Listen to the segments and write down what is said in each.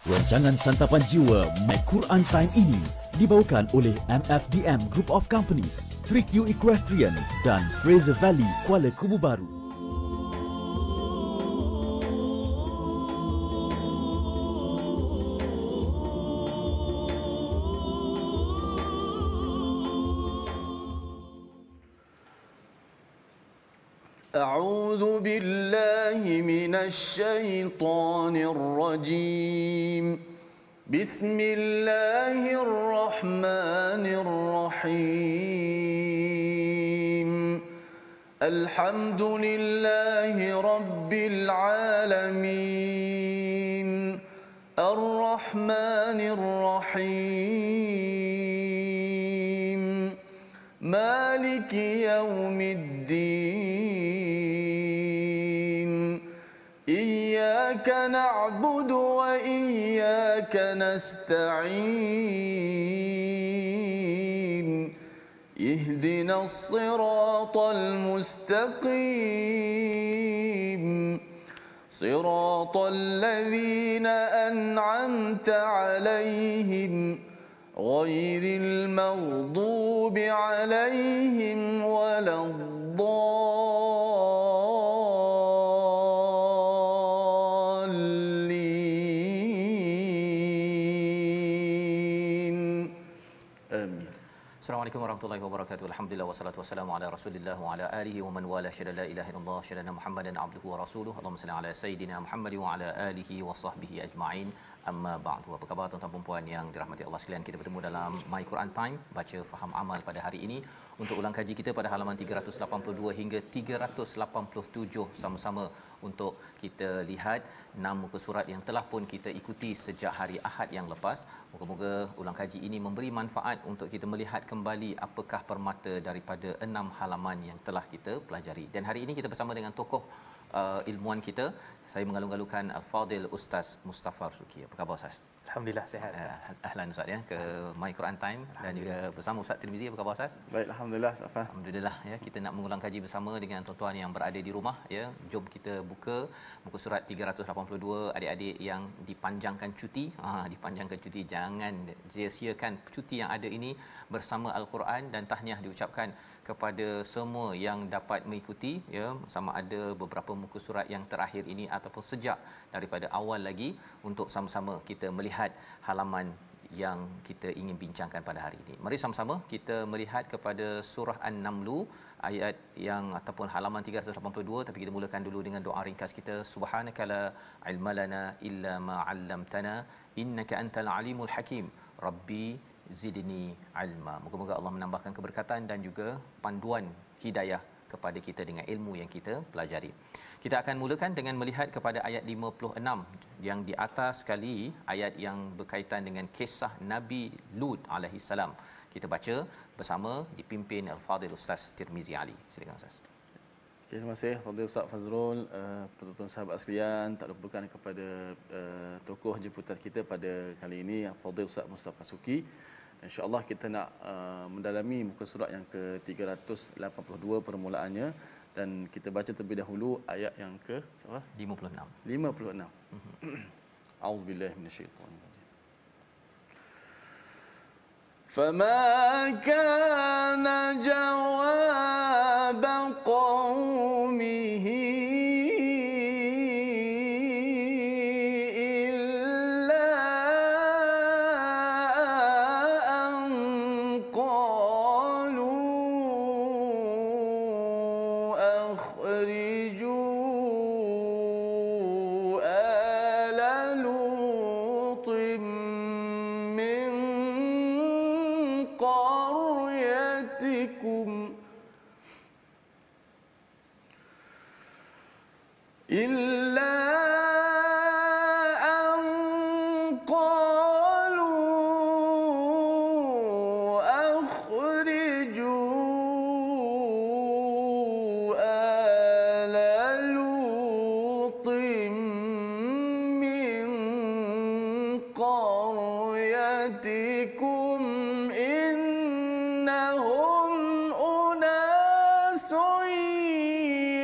Rancangan Santapan Jiwa My Quran Time ini dibawakan oleh MFDM Group of Companies, 3Q Equestrian dan Fraser Valley Kuala Kubu Baru. أعوذ بالله من الشيطان الرجيم بسم الله الرحمن الرحيم الحمد لله رب العالمين الرحمن الرحيم مالك يوم الدين إياك نعبد وإياك نستعين اهدنا الصراط المستقيم صراط الذين أنعمت عليهم غير المغضوب عليهم ولا الضالين آمين. Assalamualaikum warahmatullahi wabarakatuh. Alhamdulillah wassalatu wassalamu ala Rasulillah wa ala alihi wa man wala syada la ilaha illallah syada Muhammadan abduhu wa rasuluhu. Allahumma salli ala sayidina Muhammad wa ala alihi wa sahbihi ajma'in. Amma ba'du. Apa khabar tuan-tuan dan puan yang dirahmati Allah sekalian? Kita bertemu dalam My Quran Time, baca faham amal pada hari ini untuk ulang kaji kita pada halaman 382 hingga 387 sama-sama untuk kita lihat 6 muka surat yang telah pun kita ikuti sejak hari Ahad yang lepas. Moga-moga ulang kaji ini memberi manfaat untuk kita melihat kembali apakah permata daripada 6 halaman yang telah kita pelajari. Dan hari ini kita bersama dengan tokoh ilmuwan kita. Saya mengalung-alungkan Al-Fadil Ustaz Mustafa Suki. Apa khabar Ustaz? Alhamdulillah sihat. Ahlan Ustaz ya ke My Quran Time dan juga bersama Ustaz Tirmizi. Apa khabar Ustaz? Baik, alhamdulillah Safa. Alhamdulillah ya, kita nak mengulang kaji bersama dengan tuan-tuan yang berada di rumah ya. Jom kita buka muka surat 382 adik-adik yang dipanjangkan cuti. Dipanjangkan cuti, jangan sia-siakan cuti yang ada ini bersama Al-Quran, dan tahniah diucapkan kepada semua yang dapat mengikuti ya, sama ada beberapa muka surat yang terakhir ini ataupun sejak daripada awal lagi, untuk sama-sama kita melihat halaman yang kita ingin bincangkan pada hari ini. Mari sama-sama kita melihat kepada surah An-Naml ayat yang ataupun halaman 382, tapi kita mulakan dulu dengan doa ringkas kita. Subhanakala ilma lana illa ma 'allamtana innaka antal alimul hakim. Rabbi zidni ilma. Moga-moga Allah menambahkan keberkatan dan juga panduan hidayah kepada kita dengan ilmu yang kita pelajari. Kita akan mulakan dengan melihat kepada ayat 56 yang di atas sekali, ayat yang berkaitan dengan kisah Nabi Lut alaihi salam. Kita baca bersama dipimpin Al-Fadil Ustaz Tirmizi Ali. Silakan Ustaz. Okay, terima kasih Fadil Ustaz Fazrul, penonton sahabat sekalian. Tak lupakan kepada tokoh jemputan kita pada kali ini Fadil Ustaz Mustafa Suki. InsyaAllah kita nak mendalami muka surat yang ke-382 permulaannya, dan kita baca terlebih dahulu ayat yang ke 56. A'udzubillahi minasyaitanir rajim. فما كان جواب قومه إلا أن قالوا أخرجوا آل لوط من قريتكم إلا أن قالوا أخرجوا آل لوط من قريتكم إنهم أناس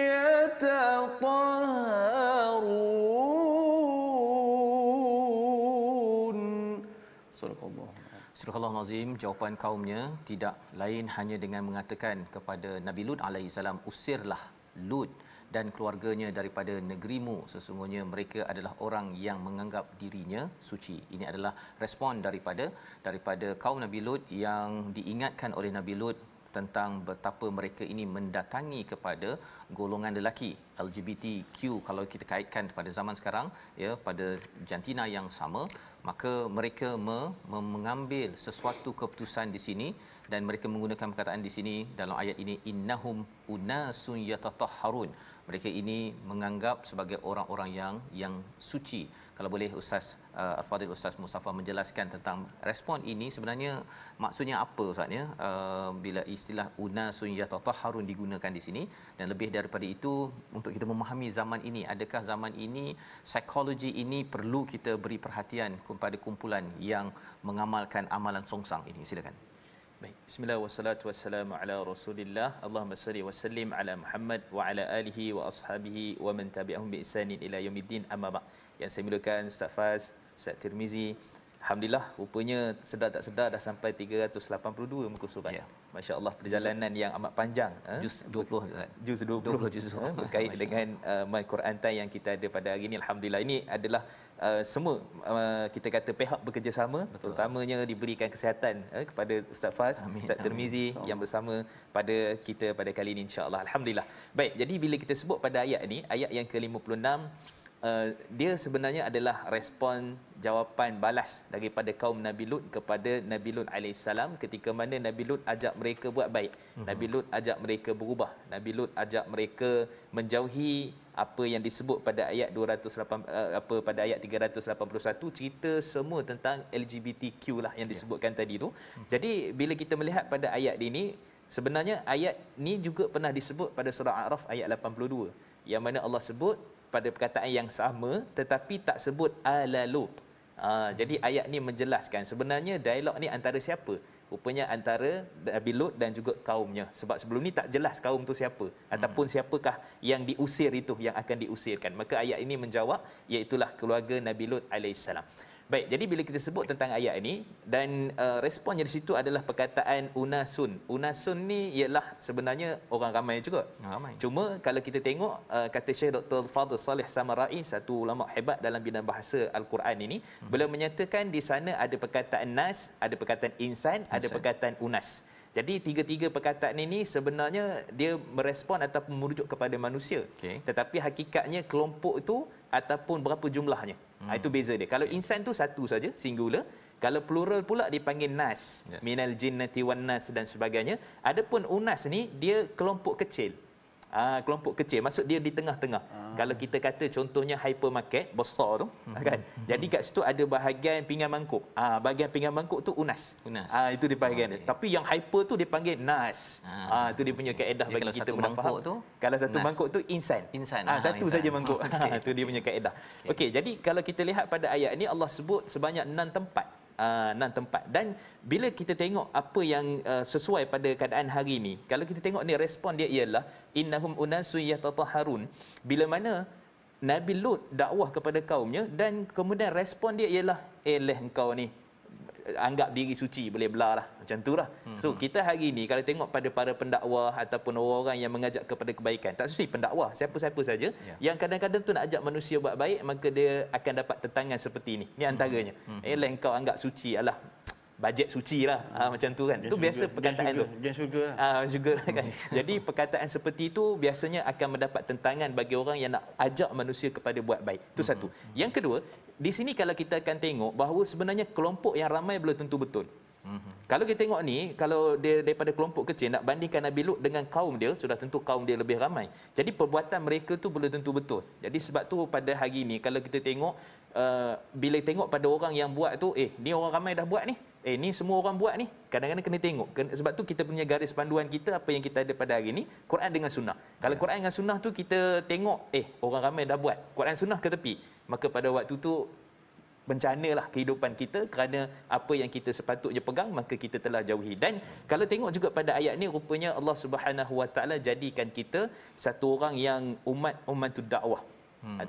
يتطهرون Sadaqallah. Surah Al-Azim, jawapan kaumnya tidak lain hanya dengan mengatakan kepada Nabi Lut alaihi salam, usirlah Lut dan keluarganya daripada negerimu, sesungguhnya mereka adalah orang yang menganggap dirinya suci. Ini adalah respon daripada kaum Nabi Lut yang diingatkan oleh Nabi Lut tentang betapa mereka ini mendatangi kepada golongan lelaki LGBTQ. Kalau kita kaitkan pada zaman sekarang, ya, pada jantina yang sama, maka mereka mengambil sesuatu keputusan di sini dan mereka menggunakan perkataan di sini dalam ayat ini, innahum unasun yatatahharun. Mereka ini menganggap sebagai orang-orang yang suci. Kalau boleh Ustaz Al-Fadhil Ustaz Mustafa menjelaskan tentang respon ini, sebenarnya maksudnya apa Ustaz ya, bila istilah unasun yatatahharun digunakan di sini, dan lebih daripada itu untuk kita memahami zaman ini, adakah zaman ini psikologi ini perlu kita beri perhatian kepada kumpulan yang mengamalkan amalan songsang ini? Silakan. Baik, bismillah wassalatu wassalamu ala Rasulillah. Allahumma salli wa sallim ala Muhammad wa ala alihi wa ashabihi wa man tabi'ahum bi ihsanin ila yaumiddin. Amma ba'd. Yang saya muliakan Ustaz Faz, Ustaz Tirmizi, alhamdulillah rupanya sedar tak sedar dah sampai 382 muka surat. Ya. Masya-Allah, perjalanan yang amat panjang. Juz 20 juz 20 juz berkait dengan My Quran Time yang kita ada pada hari ini. Alhamdulillah, ini adalah semua kita kata pihak bekerjasama. Betul. Terutamanya diberikan kesihatan kepada Ustaz Faz, Ustaz Tirmizi yang bersama pada kita pada kali ini, insya-Allah. Alhamdulillah. Baik, jadi bila kita sebut pada ayat ini, ayat yang ke-56, dia sebenarnya adalah respon jawapan balas daripada kaum Nabi Lut kepada Nabi Lut alaihissalam, ketika mana Nabi Lut ajak mereka buat baik. Nabi Lut ajak mereka berubah. Nabi Lut ajak mereka menjauhi apa yang disebut pada ayat 381, cerita semua tentang LGBTQ lah yang disebutkan tadi tu. Jadi bila kita melihat pada ayat ini, sebenarnya ayat ni juga pernah disebut pada surah A'raf ayat 82, yang mana Allah sebut pada perkataan yang sama tetapi tak sebut ala Lut. Jadi ayat ni menjelaskan sebenarnya dialog ni antara siapa? Rupanya antara Nabi Lut dan juga kaumnya. Sebab sebelum ni tak jelas kaum tu siapa ataupun siapakah yang diusir itu, yang akan diusirkan. Maka ayat ini menjawab, iaitulah keluarga Nabi Lut alaihissalam. Baik, jadi bila kita sebut tentang ayat ini dan responnya di situ adalah perkataan unasun. Unasun ni ialah sebenarnya orang ramai juga. Ramai. Cuma kalau kita tengok kata Syekh Dr. Fadhil Salih Samarai, satu ulama hebat dalam bidang bahasa Al-Quran ini, beliau menyatakan di sana ada perkataan nas, ada perkataan insan, ada perkataan unas. Jadi tiga-tiga perkataan ini sebenarnya dia merespon ataupun merujuk kepada manusia. Tetapi hakikatnya kelompok itu ataupun berapa jumlahnya. Itu beza dia. Kalau insan tu satu saja, singular. Kalau plural pula dipanggil nas. Minal jinnati wan nas dan sebagainya. Adapun unas ni dia kelompok kecil. Kelompok kecil, maksud dia di tengah-tengah. Kalau kita kata contohnya hypermarket besar tu, kan. Jadi kat situ ada bahagian pinggan mangkuk. Bahagian pinggan mangkuk tu unas. Itu dia bahagian dia. Tapi yang hyper tu dipanggil nas. Itu dia punya kaedah bagi kita mudah faham. Kalau satu nas. Mangkuk tu insan. Satu saja mangkuk. Itu dia punya kaedah. Okey, jadi kalau kita lihat pada ayat ni Allah sebut sebanyak 6 tempat. 6 tempat. Dan bila kita tengok apa yang sesuai pada keadaan hari ini, kalau kita tengok ni respon dia ialah innahum unasun yatatahharun. Bila mana Nabi Lut dakwah kepada kaumnya dan kemudian respon dia ialah leh engkau ni anggap diri suci, boleh belah lah. Macam tu lah. So kita hari ni kalau tengok pada para pendakwah ataupun orang-orang yang mengajak kepada kebaikan, tak mesti pendakwah, siapa-siapa saja yang kadang-kadang tu nak ajak manusia buat baik, maka dia akan dapat tentangan seperti ini. Ni antaranya. Lah engkau anggap suci, alah bajet suci lah. Macam tu kan. Itu biasa perkataan tu. Gen syurga lah. Syurga kan. Jadi perkataan seperti itu biasanya akan mendapat tentangan bagi orang yang nak ajak manusia kepada buat baik. Itu satu. Yang kedua, di sini kalau kita akan tengok bahawa sebenarnya kelompok yang ramai belum tentu betul. Kalau kita tengok ni, kalau dia daripada kelompok kecil nak bandingkan Nabi Lut dengan kaum dia, sudah tentu kaum dia lebih ramai. Jadi perbuatan mereka tu belum tentu betul. Jadi sebab tu pada hari ni kalau kita tengok bila tengok pada orang yang buat tu, ni orang ramai dah buat ni, ni semua orang buat ni, kadang-kadang kena tengok. Sebab tu kita punya garis panduan kita, apa yang kita ada pada hari ni, Quran dengan sunnah. Kalau Quran dengan sunnah tu kita tengok, orang ramai dah buat, Quran sunnah ke tepi, maka pada waktu tu bencanalah kehidupan kita, kerana apa yang kita sepatutnya pegang maka kita telah jauhi. Dan kalau tengok juga pada ayat ni, rupanya Allah Subhanahu Wa Taala jadikan kita satu orang yang umatud dakwah.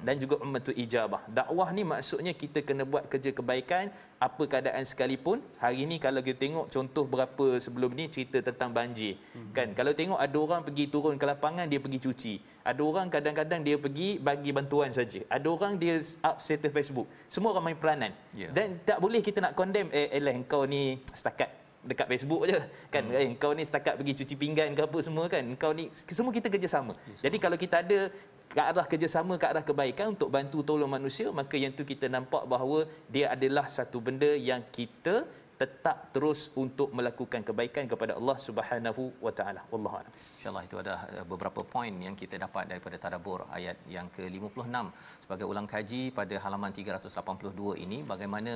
dan juga ummatul ijabah. Dakwah ni maksudnya kita kena buat kerja kebaikan apa keadaan sekalipun. Hari ni kalau kita tengok contoh berapa sebelum ni cerita tentang banjir. Kan kalau tengok ada orang pergi turun ke lapangan, dia pergi cuci. Ada orang kadang-kadang dia pergi bagi bantuan saja. Ada orang dia up status Facebook. Semua orang main peranan. Dan tak boleh kita nak condemn engkau ni setakat dekat Facebook je kan, kau ni setakat pergi cuci pinggan ke apa semua kan, kau ni semua kita kerjasama. Jadi kalau kita ada ke arah kerjasama, ke arah kebaikan untuk bantu tolong manusia, maka yang tu kita nampak bahawa dia adalah satu benda yang kita tetap terus untuk melakukan kebaikan kepada Allah Subhanahu wa taala. Wallahu a'lam. InsyaAllah itu ada beberapa poin yang kita dapat daripada tadabbur ayat yang ke-56 sebagai ulang kaji pada halaman 382 ini, bagaimana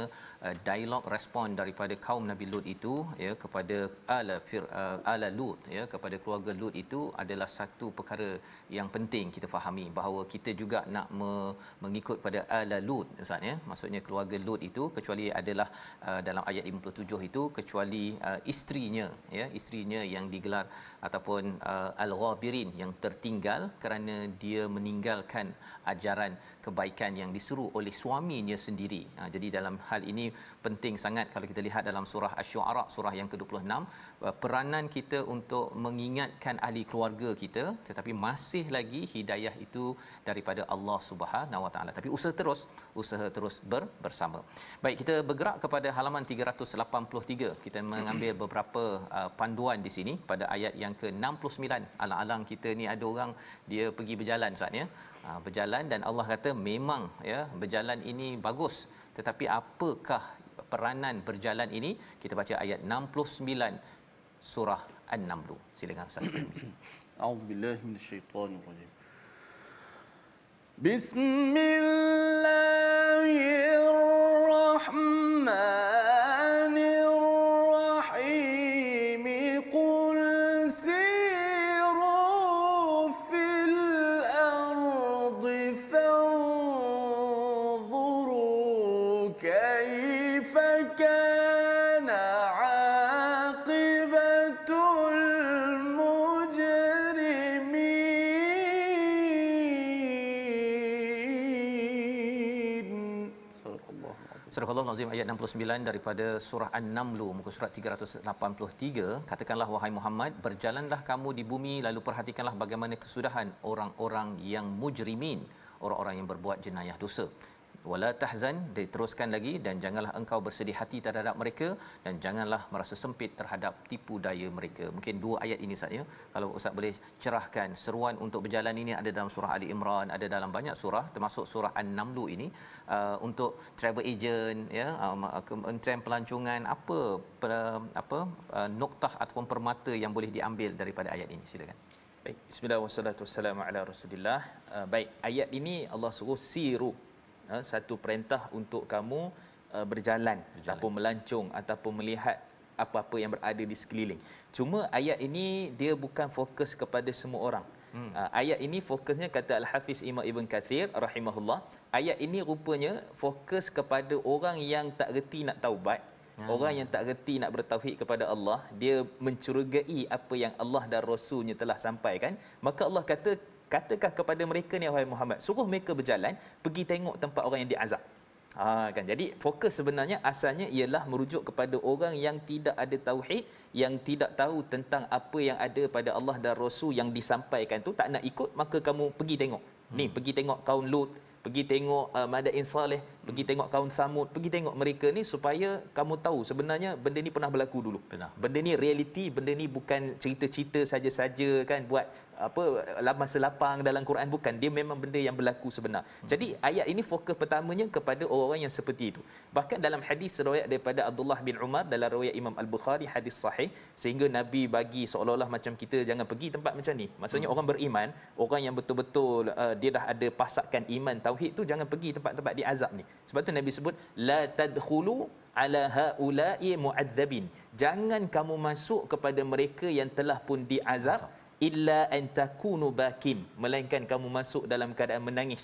dialog respon daripada kaum Nabi Lut itu ya kepada ala Lut ya, kepada keluarga Lut itu adalah satu perkara yang penting kita fahami, bahawa kita juga nak mengikut pada ala Lut Ustaz ya. Maksudnya keluarga Lut itu kecuali adalah dalam ayat 57 itu kecuali isterinya ya, isterinya yang digelar ataupun al-ghabirin yang tertinggal kerana dia meninggalkan ajaran kebaikan yang disuruh oleh suaminya sendiri. Jadi dalam hal ini penting sangat kalau kita lihat dalam surah Asy-Syu'ara surah yang ke-26, peranan kita untuk mengingatkan ahli keluarga kita, tetapi masih lagi hidayah itu daripada Allah Subhanahu Wa Taala. Tapi usaha terus bersama. Baik, kita bergerak kepada halaman 383. Kita mengambil beberapa panduan di sini pada ayat yang ke-69. Alang-alang kita ni ada orang dia pergi berjalan Ustaz ya. Berjalan dan Allah kata memang ya berjalan ini bagus, tetapi apakah peranan berjalan ini? Kita baca ayat 69 surah An-Naml. Silakan Ustaz. A'udzubillahi minasyaitonirrajim. Bismillahirrahmanirrahim. Qul siru fil ardi fanzuru kaifa kana aqibatul mujrimin. Surah Al-Azim ayat 69 daripada surah An-Naml muka surat 383. Katakanlah wahai Muhammad, berjalanlah kamu di bumi lalu perhatikanlah bagaimana kesudahan orang-orang yang mujrimin, orang-orang yang berbuat jenayah dosa. Wala tahzan, diteruskan lagi, dan janganlah engkau bersedih hati terhadap mereka dan janganlah merasa sempit terhadap tipu daya mereka. Mungkin dua ayat ini Ustaz ya, kalau Ustaz boleh cerahkan seruan untuk berjalan ini ada dalam surah Ali Imran, ada dalam banyak surah termasuk surah An-Naml ini. Untuk travel agent ya, Kementerian Pelancongan, apa noktah ataupun permata yang boleh diambil daripada ayat ini? Silakan. Baik, bismillah wassalatu wassalamu ala Rasulillah. Baik, ayat ini Allah suruh siru, satu perintah untuk kamu berjalan ataupun melancong ataupun melihat apa-apa yang berada di sekeliling. Cuma ayat ini dia bukan fokus kepada semua orang. Ayat ini fokusnya, kata Al-Hafiz Imam Ibn Kathir rahimahullah, ayat ini rupanya fokus kepada orang yang tak reti nak taubat, orang yang tak reti nak bertauhid kepada Allah, dia mencurigai apa yang Allah dan Rasulnya telah sampaikan. Maka Allah katakan kepada mereka ni wahai Muhammad, suruh mereka berjalan pergi tengok tempat orang yang diazab. Kan, jadi fokus sebenarnya asalnya ialah merujuk kepada orang yang tidak ada tauhid, yang tidak tahu tentang apa yang ada pada Allah dan Rasul yang disampaikan tu, tak nak ikut, maka kamu pergi tengok. Ni pergi tengok kaum Lut, pergi tengok Madain Saleh, pergi tengok kaum Samud, pergi tengok mereka ni supaya kamu tahu sebenarnya benda ni pernah berlaku dulu. Benda ni realiti, benda ni bukan cerita-cerita saja-saja kan, buat apa masa lapang dalam Quran, bukan, dia memang benda yang berlaku sebenar. Jadi ayat ini fokus pertamanya kepada orang-orang yang seperti itu. Bahkan dalam hadis riwayat daripada Abdullah bin Umar dalam riwayat Imam Al-Bukhari, hadis sahih, sehingga Nabi bagi seolah-olah macam kita jangan pergi tempat macam ni. Maksudnya orang beriman, orang yang betul-betul dia dah ada pasakan iman tauhid tu, jangan pergi tempat-tempat diazab ni. Sebab tu Nabi sebut la tadkhulu ala haula'i mu'adzabin, jangan kamu masuk kepada mereka yang telah pun diazab, illa an takunu bakin, melainkan kamu masuk dalam keadaan menangis.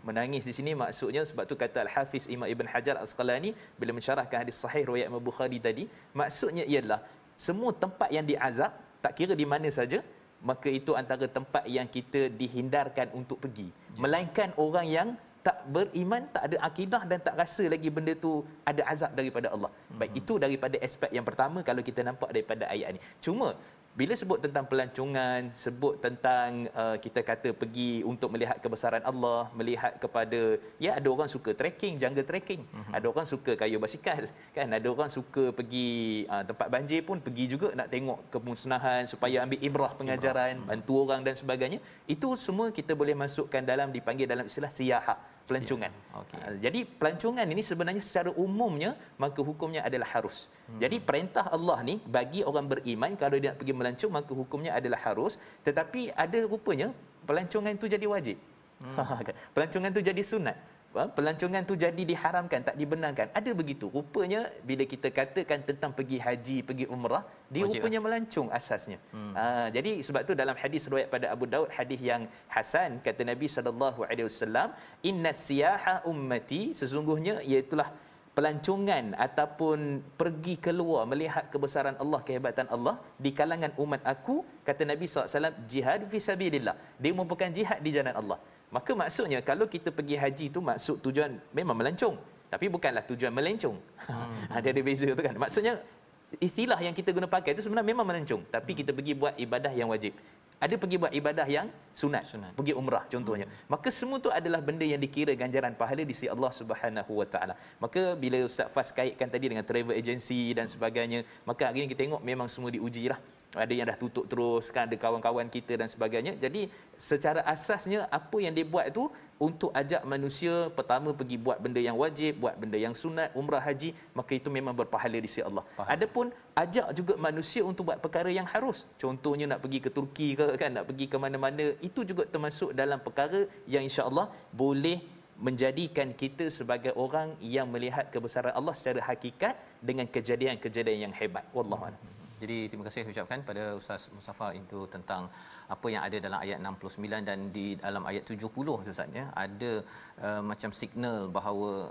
Menangis di sini maksudnya, sebab tu kata Al-Hafiz Imam Ibn Hajar Al-Asqalani bila mensyarahkan hadis sahih riwayat Imam Bukhari tadi, maksudnya ialah semua tempat yang diazab, tak kira di mana saja, maka itu antara tempat yang kita dihindarkan untuk pergi. Melainkan orang yang tak beriman, tak ada akidah dan tak rasa lagi benda tu ada azab daripada Allah. Baik, itu daripada aspek yang pertama kalau kita nampak daripada ayat ni. Cuma bila sebut tentang pelancongan, sebut tentang kita kata pergi untuk melihat kebesaran Allah, melihat kepada, ya ada orang suka trekking, jungle trekking, ada orang suka kayuh basikal, kan, ada orang suka pergi tempat banjir pun pergi juga nak tengok kemusnahan supaya ambil ibrah pengajaran, bantu orang dan sebagainya. Itu semua kita boleh masukkan dalam, dipanggil dalam istilah siyahah, pelancongan. Okay. Jadi pelancongan ini sebenarnya secara umumnya maka hukumnya adalah harus. Jadi perintah Allah ni bagi orang beriman kalau dia nak pergi melancong maka hukumnya adalah harus, tetapi ada rupanya pelancongan itu jadi wajib. Pelancongan itu jadi sunat. Pelancongan tu jadi diharamkan, tak dibenarkan. Ada begitu. Rupanya bila kita katakan tentang pergi haji, pergi umrah, dia wajib rupanya melancong asasnya. Jadi sebab tu dalam hadis riwayat pada Abu Daud, hadis yang hasan, kata Nabi SAW, inna siyaha ummati, sesungguhnya iaitulah pelancongan ataupun pergi keluar melihat kebesaran Allah, kehebatan Allah di kalangan umat aku, kata Nabi SAW, jihad fi sabilillah. Dia merupakan jihad di jalan Allah. Maka maksudnya kalau kita pergi haji tu maksud tujuan memang melancong, tapi bukanlah tujuan melencong. Dia ada beza tu kan. Maksudnya istilah yang kita guna pakai itu sebenarnya memang melancong, tapi kita pergi buat ibadah yang wajib. Ada pergi buat ibadah yang sunat. Pergi umrah contohnya. Maka semua tu adalah benda yang dikira ganjaran pahala di sisi Allah Subhanahu Wa Taala. Maka bila Ustaz Fas kaitkan tadi dengan travel agency dan sebagainya, maka hari ini kita tengok memang semua diujilah. Ada yang dah tutup terus, kan, ada kawan-kawan kita dan sebagainya. Jadi secara asasnya apa yang dia buat itu untuk ajak manusia pertama pergi buat benda yang wajib, buat benda yang sunat, umrah, haji, maka itu memang berpahala di sisi Allah. Adapun ajak juga manusia untuk buat perkara yang harus, contohnya nak pergi ke Turki ke, kan, nak pergi ke mana-mana, itu juga termasuk dalam perkara yang insya-Allah boleh menjadikan kita sebagai orang yang melihat kebesaran Allah secara hakikat dengan kejadian-kejadian yang hebat. Wallahu a'lam. Jadi terima kasih ucapkan pada Ustaz Mustafa itu tentang apa yang ada dalam ayat 69 dan di dalam ayat 70 Ustaz, ya, ada macam signal bahawa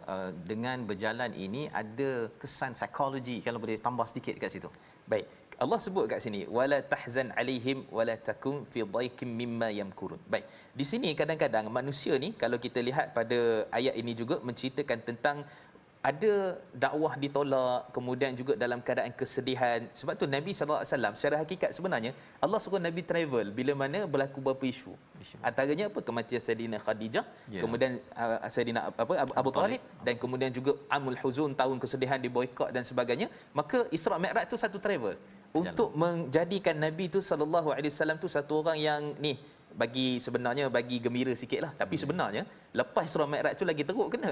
dengan berjalan ini ada kesan psikologi, kalau boleh tambah sedikit dekat situ. Baik, Allah sebut kat sini wala tahzan alaihim wala takum fi dhaikim mimma yamkurun. Baik, di sini kadang-kadang manusia ni kalau kita lihat pada ayat ini juga menceritakan tentang ada dakwah ditolak, kemudian juga dalam keadaan kesedihan. Sebab tu Nabi SAW secara hakikat sebenarnya Allah suruh Nabi travel bila mana berlaku beberapa isu. Antaranya apa? Kematian Sayyidina Khadijah, kemudian Sayyidina Abu Talib, dan kemudian juga Amul Huzun, tahun kesedihan, diboikot dan sebagainya. Maka Isra Mi'raj tu satu travel untuk menjadikan Nabi tu sallallahu alaihi wasallam tu satu orang yang ni bagi gembira sikitlah, tapi sebenarnya lepas Isra Mi'raj tu lagi teruk kena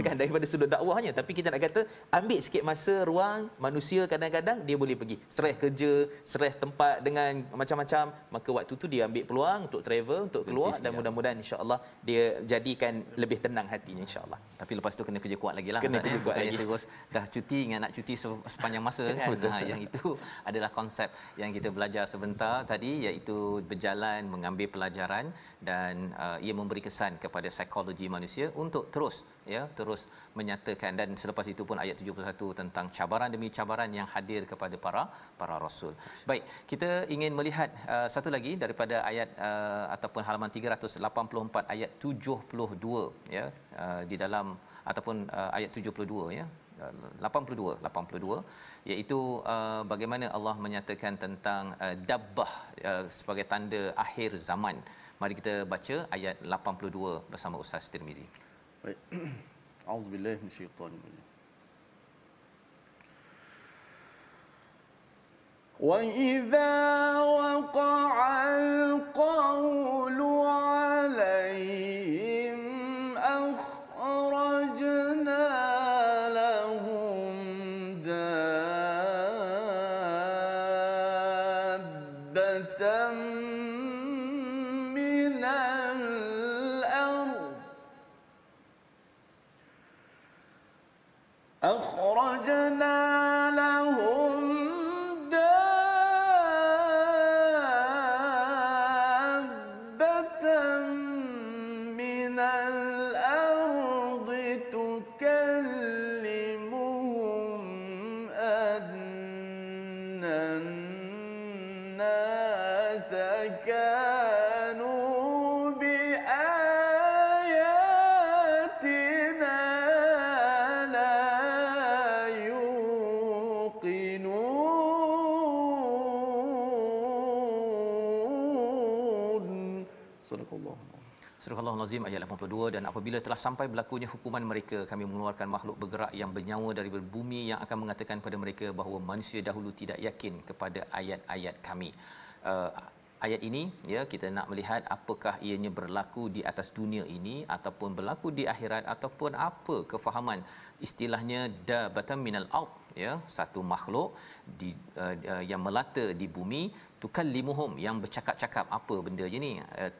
kan daripada sudut dakwahnya. Tapi kita nak kata ambil sikit masa ruang, manusia kadang-kadang dia boleh pergi stres kerja, stres tempat dengan macam-macam, maka waktu tu dia ambil peluang untuk travel, untuk keluar, dan mudah-mudahan insya-Allah dia jadikan lebih tenang hatinya insya-Allah. Tapi lepas tu kena kerja kuat lagi lah, kena kerja kuat lagi. Terus dah cuti ingat nak cuti sepanjang masa kan. Yang itu adalah konsep yang kita belajar sebentar tadi, iaitu berjalan mengambil pelajaran dan ia memberi kesan kepada psikologi manusia untuk terus menyatakan. Dan selepas itu pun ayat 71 tentang cabaran demi cabaran yang hadir kepada para rasul. Baik, kita ingin melihat satu lagi daripada ayat ataupun halaman 384 ayat 72 ya, di dalam ataupun ayat 72 ya, 82 iaitu bagaimana Allah menyatakan tentang dabbah sebagai tanda akhir zaman. Mari kita baca ayat 82 bersama Ustaz Tirmizi. Baik. Auzubillahi minasyaitanir rajim. Wa idza waqa'al qawlu 'alaihim akhrajna أخرجنا لهم دابة من الأرض تكلمهم أن الناس كانوا بآياتنا لا يوقنون. صدق الله. Surah Al-Nazim ayat 82, dan apabila telah sampai berlakunya hukuman mereka, kami mengeluarkan makhluk bergerak yang bernyawa dari bumi yang akan mengatakan kepada mereka bahawa manusia dahulu tidak yakin kepada ayat-ayat kami. Ayat ini ya, kita nak melihat apakah ianya berlaku di atas dunia ini ataupun berlaku di akhirat, ataupun apa kefahaman istilahnya dabatan minal ard, ya, satu makhluk yang melata di bumi, tukallimuhum, yang bercakap-cakap. Apa benda je ni?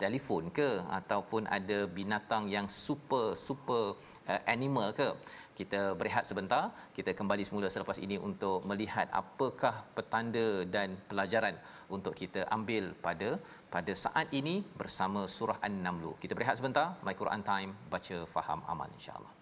Telefon ke, ataupun ada binatang yang super animal ke? Kita berehat sebentar, kita kembali semula selepas ini untuk melihat apakah petanda dan pelajaran untuk kita ambil pada saat ini bersama surah An-Naml. Kita berehat sebentar. My Quran Time, baca, faham, amal, insya-Allah.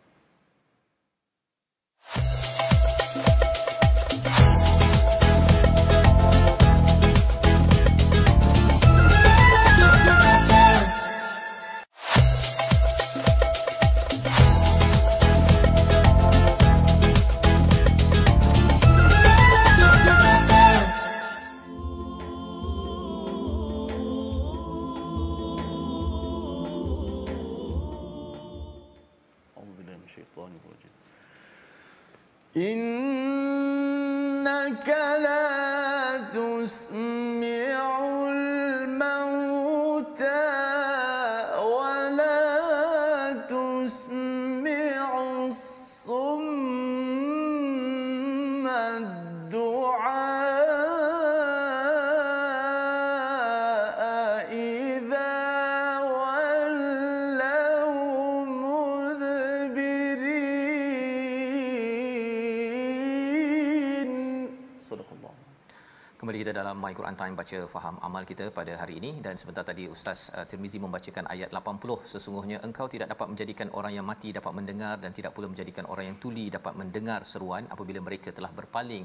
إنك لا تسمع الموتى ولا تسمع الصم الدعاء إذا ولوا مدبرين. صدق الله. Kembali kita dalam My Quran Time, baca, faham, amal kita pada hari ini. Dan sebentar tadi Ustaz Tirmizi membacakan ayat 80. Sesungguhnya engkau tidak dapat menjadikan orang yang mati dapat mendengar, dan tidak pula menjadikan orang yang tuli dapat mendengar seruan apabila mereka telah berpaling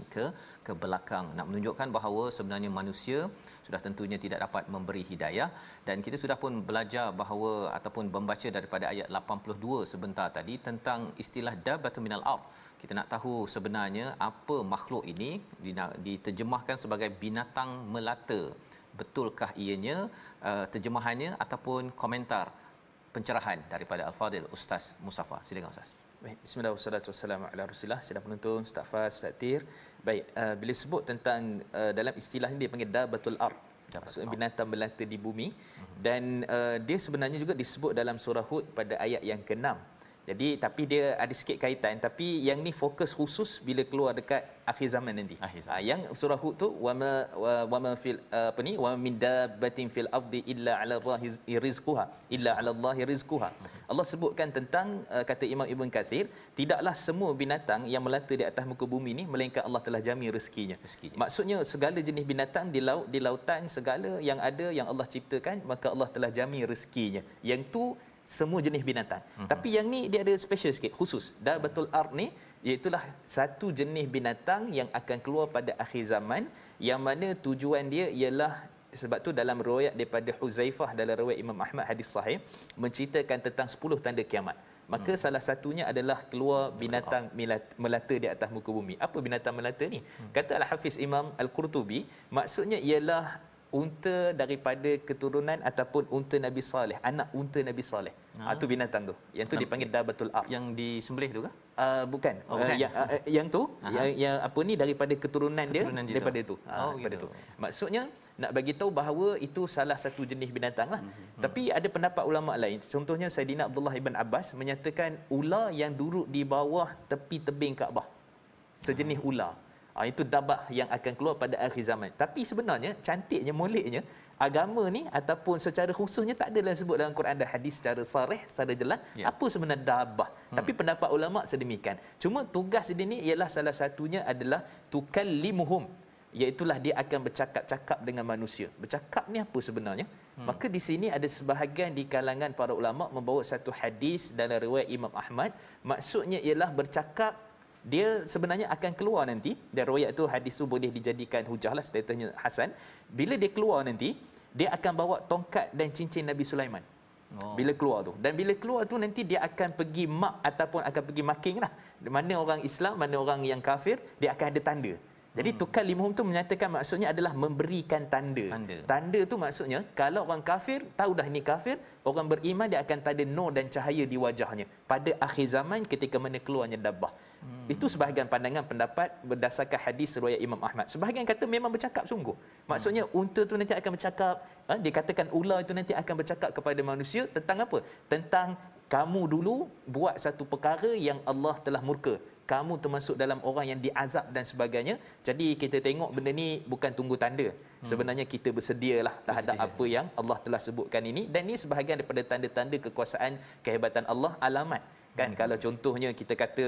ke belakang. Nak menunjukkan bahawa sebenarnya manusia sudah tentunya tidak dapat memberi hidayah. Dan kita sudah pun belajar bahawa ataupun membaca daripada ayat 82 sebentar tadi tentang istilah dabatu minal ard. Kita nak tahu sebenarnya apa makhluk ini, diterjemahkan sebagai binatang melata. Betulkah ianya? Terjemahannya ataupun komentar pencerahan daripada Al-Fadil Ustaz Mustafa. Silakan Ustaz. Baik, bismillah wassalatu wassalamu ala Rasulillah. Sedang penonton, Ustaz Faz, Ustaz Tir. Baik, bila sebut tentang dalam istilah ini dia panggil dabatul ard. Maksudnya binatang melata di bumi. Dan dia sebenarnya juga disebut dalam surah Hud pada ayat yang ke-6. Jadi tapi dia ada sikit kaitan, tapi yang ni fokus khusus bila keluar dekat akhir zaman nanti. Yang surah Hud tu wama fil wa min dabbatin fil ardi illa 'ala Allahi rizquha illa 'ala Allahi rizquha. Allah sebutkan tentang kata Imam Ibn Kathir, tidaklah semua binatang yang melata di atas muka bumi ni melainkan Allah telah jamin rezekinya. Maksudnya segala jenis binatang di laut, di lautan, segala yang ada yang Allah ciptakan, maka Allah telah jamin rezekinya. Yang tu semua jenis binatang. Tapi yang ni dia ada special sikit, khusus. Dabatul ard ni iaitulah satu jenis binatang yang akan keluar pada akhir zaman, yang mana tujuan dia ialah, sebab tu dalam riwayat daripada Huzaifah dalam riwayat Imam Ahmad hadis sahih menceritakan tentang 10 tanda kiamat. Maka salah satunya adalah keluar binatang melata di atas muka bumi. Apa binatang melata ni? Kata Al-Hafiz Imam Al-Qurtubi, maksudnya ialah unta daripada keturunan ataupun unta Nabi Saleh, anak unta Nabi Saleh. Itu binatang tu. Yang tu dipanggil dabatul ard. Yang disembelih tu ke? Bukan. Yang tu yang apa ni daripada keturunan dia daripada itu. Daripada tu. Maksudnya nak bagi tahu bahawa itu salah satu jenis binatang lah. Tapi ada pendapat ulama lain. Contohnya Saidina Abdullah ibn Abbas menyatakan ular yang duduk di bawah tepi tebing Kaabah. Sejenis ular. Itu dabah yang akan keluar pada akhir zaman. Tapi sebenarnya cantiknya, moleknya, agama ni ataupun secara khususnya tak ada dalam sebut dalam Quran dan hadis secara sarih, secara jelas apa sebenarnya dabah. Tapi pendapat ulama sedemikian. Cuma tugas dia ni ialah salah satunya adalah tukallimuhum, iaitulah dia akan bercakap-cakap dengan manusia. Bercakap ni apa sebenarnya? Maka di sini ada sebahagian di kalangan para ulama membawa satu hadis dalam riwayat Imam Ahmad, maksudnya ialah bercakap. Dia sebenarnya akan keluar nanti, dan riwayat tu, hadis tu boleh dijadikan hujah lah, statusnya hasan. Bila dia keluar nanti, dia akan bawa tongkat dan cincin Nabi Sulaiman. Bila keluar tu. Dan bila keluar tu nanti dia akan pergi mak ataupun akan pergi marking lah. Mana orang Islam, mana orang yang kafir, dia akan ada tanda. Jadi tukallimuhum tu menyatakan maksudnya adalah memberikan tanda. Tanda tu maksudnya kalau orang kafir tahu dah ni kafir, orang beriman dia akan tanda nur dan cahaya di wajahnya pada akhir zaman ketika mana keluarnya dabbah. Itu sebahagian pandangan pendapat berdasarkan hadis riwayat Imam Ahmad. Sebahagian kata memang bercakap sungguh. Maksudnya unta tu nanti akan bercakap, dikatakan ular itu nanti akan bercakap kepada manusia tentang apa? Tentang kamu dulu buat satu perkara yang Allah telah murka. Kamu termasuk dalam orang yang diazab dan sebagainya. Jadi kita tengok benda ni bukan tunggu tanda. Sebenarnya kita bersedialah terhadap apa yang Allah telah sebutkan ini. Dan ini sebahagian daripada tanda-tanda kekuasaan, kehebatan Allah, alamat. Kan kalau contohnya kita kata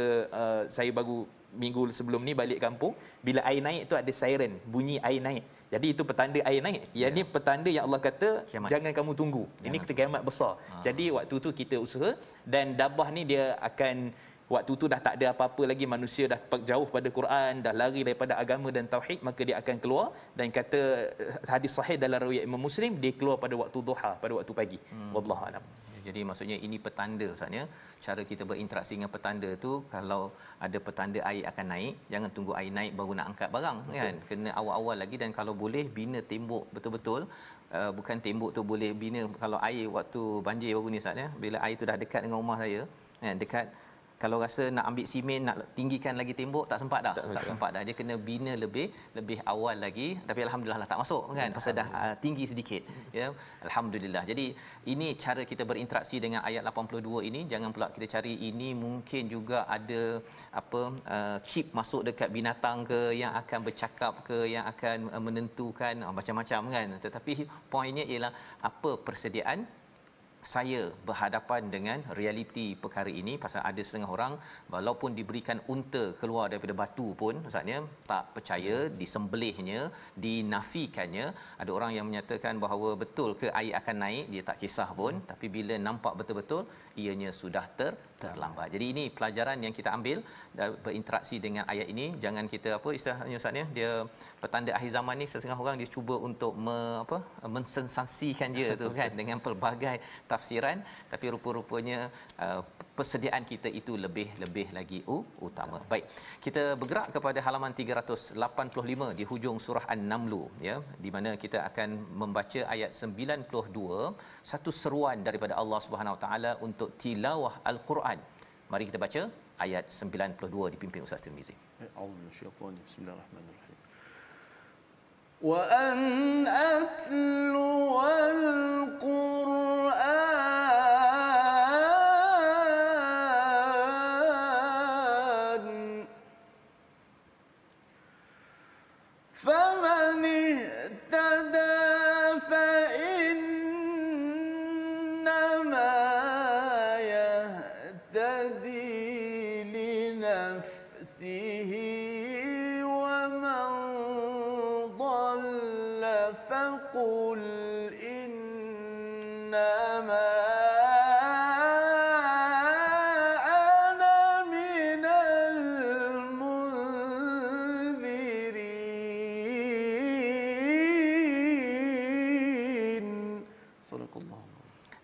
saya baru minggu sebelum ni balik kampung, bila air naik tu ada siren, bunyi air naik. Jadi itu petanda air naik. Yang ni petanda yang Allah kata kiamat. Jangan kamu tunggu. Ini kita kiamat besar. Jadi waktu tu kita usaha dan dabbah ni dia akan waktu tu dah tak ada apa-apa lagi, manusia dah jauh pada Quran, dah lari daripada agama dan tauhid, maka dia akan keluar. Dan kata hadis sahih dalam riwayat Imam Muslim, dia keluar pada waktu duha, pada waktu pagi. Wallahu alam. Jadi maksudnya ini petanda Ustaznya. Cara kita berinteraksi dengan petanda tu, kalau ada petanda air akan naik, jangan tunggu air naik baru nak angkat barang. Betul. Kan. Kena awal-awal lagi, dan kalau boleh bina tembok betul-betul. Bukan tembok tu boleh bina kalau air waktu banjir baru ni Ustaz ya. Bila air tu dah dekat dengan rumah saya, kan, dekat, kalau rasa nak ambil simen, nak tinggikan lagi tembok, tak sempat dah. Tak sempat dah. Dia kena bina lebih awal lagi. Tapi alhamdulillah lah tak masuk kan. Pasal dah tinggi sedikit. Ya. Alhamdulillah. Jadi ini cara kita berinteraksi dengan ayat 82 ini. Jangan pula kita cari ini mungkin juga ada chip masuk dekat binatang ke, yang akan bercakap ke, yang akan menentukan macam-macam kan. Tetapi poinnya ialah apa persediaan saya berhadapan dengan realiti perkara ini. Pasal ada setengah orang walaupun diberikan unta keluar daripada batu pun Ustaznya tak percaya, disembelihnya, dinafikannya. Ada orang yang menyatakan bahawa betul ke air akan naik, dia tak kisah pun, tapi bila nampak betul-betul ianya sudah terlambat. Jadi ini pelajaran yang kita ambil berinteraksi dengan ayat ini. Jangan kita istilahnya Ustaznya, dia petanda akhir zaman ni setengah orang dia cuba untuk mensensasikan dia tu kan dengan pelbagai tafsiran, tapi rupa-rupanya persediaan kita itu lebih lagi utama. Baik, kita bergerak kepada halaman 385 di hujung surah An-Naml ya, di mana kita akan membaca ayat 92, satu seruan daripada Allah Subhanahu Wa Taala untuk tilawah Al-Quran. Mari kita baca ayat 92 dipimpin Ustaz Tirmizi. A'udzubillahi Bismillahirrahmanirrahim. Wa an atlu al-Qur'an faman ihtada fa innama yahtadi li nafsihi فقل إنما أنا من المنذرين. صدق الله.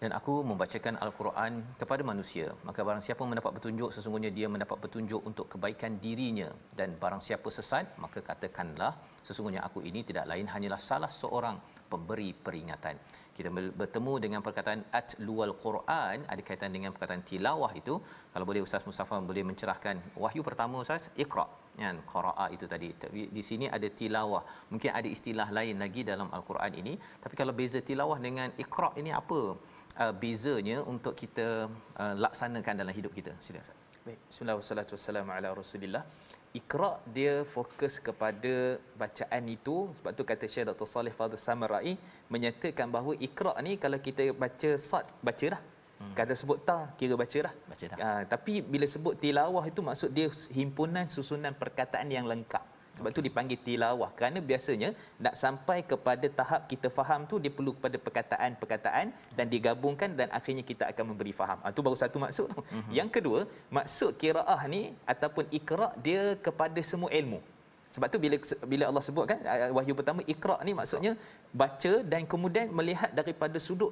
Dan aku membacakan Al-Quran kepada manusia, maka barang siapa mendapat petunjuk, sesungguhnya dia mendapat petunjuk untuk kebaikan dirinya, dan barang siapa sesat, maka katakanlah sesungguhnya aku ini tidak lain hanyalah salah seorang pemberi peringatan. Kita bertemu dengan perkataan atluwal Quran, ada kaitan dengan perkataan tilawah itu. Kalau boleh Ustaz Mustafa boleh mencerahkan wahyu pertama Ustaz, Iqra kan, qiraah itu tadi. Di sini ada tilawah. Mungkin ada istilah lain lagi dalam Al-Quran ini, tapi kalau beza tilawah dengan Iqra ini apa bezanya untuk kita laksanakan dalam hidup kita? Sila Ustaz. Baik, bismillah wassalatu wassalamu ala Rasulillah. Iqra dia fokus kepada bacaan itu. Sebab tu kata Syekh Dr. Salih Fadhil Samarai menyatakan bahawa Iqra ni kalau kita baca sad, baca dah. Kata sebut ta, kira baca dah. Tapi bila sebut tilawah itu maksud dia himpunan susunan perkataan yang lengkap. Sebab tu dipanggil tilawah, kerana biasanya nak sampai kepada tahap kita faham tu dia perlu kepada perkataan-perkataan dan digabungkan dan akhirnya kita akan memberi faham. Itu baru satu maksud tu. Yang kedua, maksud qiraah ni ataupun Iqra dia kepada semua ilmu. Sebab tu bila Allah sebut kan wahyu pertama Iqra ni maksudnya baca dan kemudian melihat daripada sudut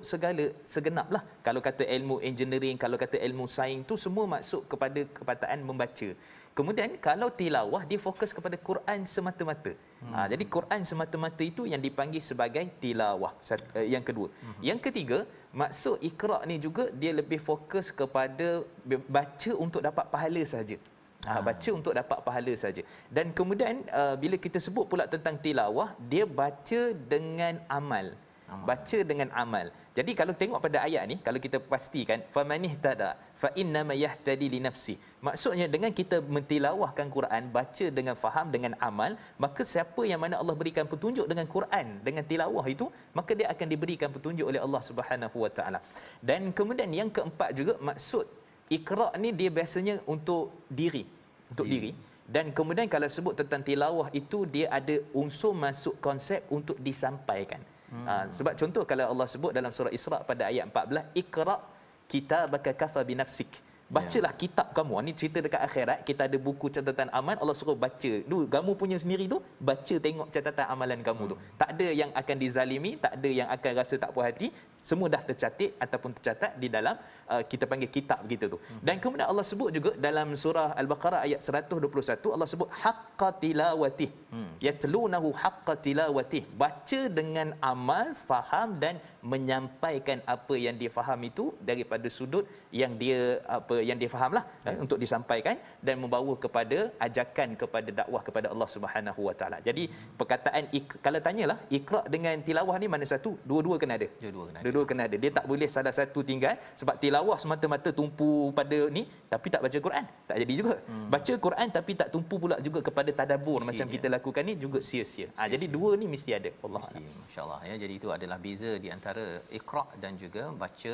segenaplah. Kalau kata ilmu engineering, kalau kata ilmu sains tu semua masuk kepada kepataan membaca. Kemudian kalau tilawah dia fokus kepada Quran semata-mata. Jadi Quran semata-mata itu yang dipanggil sebagai tilawah. Yang kedua. Yang ketiga, maksud Iqra ni juga dia lebih fokus kepada baca untuk dapat pahala saja. Baca untuk dapat pahala saja. Dan kemudian bila kita sebut pula tentang tilawah, dia baca dengan amal. Baca dengan amal. Jadi kalau tengok pada ayat ni, kalau kita pastikan famanihtada fa innama yahtadi li nafsi. Maksudnya dengan kita mentilawahkan Quran, baca dengan faham, dengan amal, maka siapa yang mana Allah berikan petunjuk dengan Quran, dengan tilawah itu, maka dia akan diberikan petunjuk oleh Allah Subhanahu Wa Taala. Dan kemudian yang keempat juga maksud Iqra ni dia biasanya untuk diri, dan kemudian kalau sebut tentang tilawah itu dia ada unsur masuk konsep untuk disampaikan. Sebab contoh kalau Allah sebut dalam surah Isra pada ayat 14, Iqra kitabaka kafa binafsik. Bacalah kitab kamu. Ini cerita dekat akhirat, kita ada buku catatan amal, Allah suruh baca. Dulu kamu punya sendiri tu, baca tengok catatan amalan kamu tu. Tak ada yang akan dizalimi, tak ada yang akan rasa tak puas hati. Semua dah tercatat ataupun tercatat di dalam kita panggil kitab begitu tu. Dan kemudian Allah sebut juga dalam surah Al-Baqarah ayat 121, Allah sebut haqqa tilawatih. Yatlunahu haqqa tilawatih. Baca dengan amal, faham dan menyampaikan apa yang dia faham itu daripada sudut yang dia fahamlah untuk disampaikan dan membawa kepada ajakan kepada dakwah kepada Allah Subhanahu Wa Taala. Jadi perkataan kalau tanyalah Iqra dengan tilawah ni mana satu? Dua-dua kena ada. Dua-dua kena ada. Dia tak boleh salah satu tinggal sebab tilawah semata-mata tumpu pada ni tapi tak baca Quran. Tak jadi juga. Baca Quran tapi tak tumpu pula juga kepada tadabbur macam kita lakukan ni juga sia-sia. Jadi dua ni mesti ada. Allah Masya-Allah ya. Jadi itu adalah beza di antara Iqra dan juga baca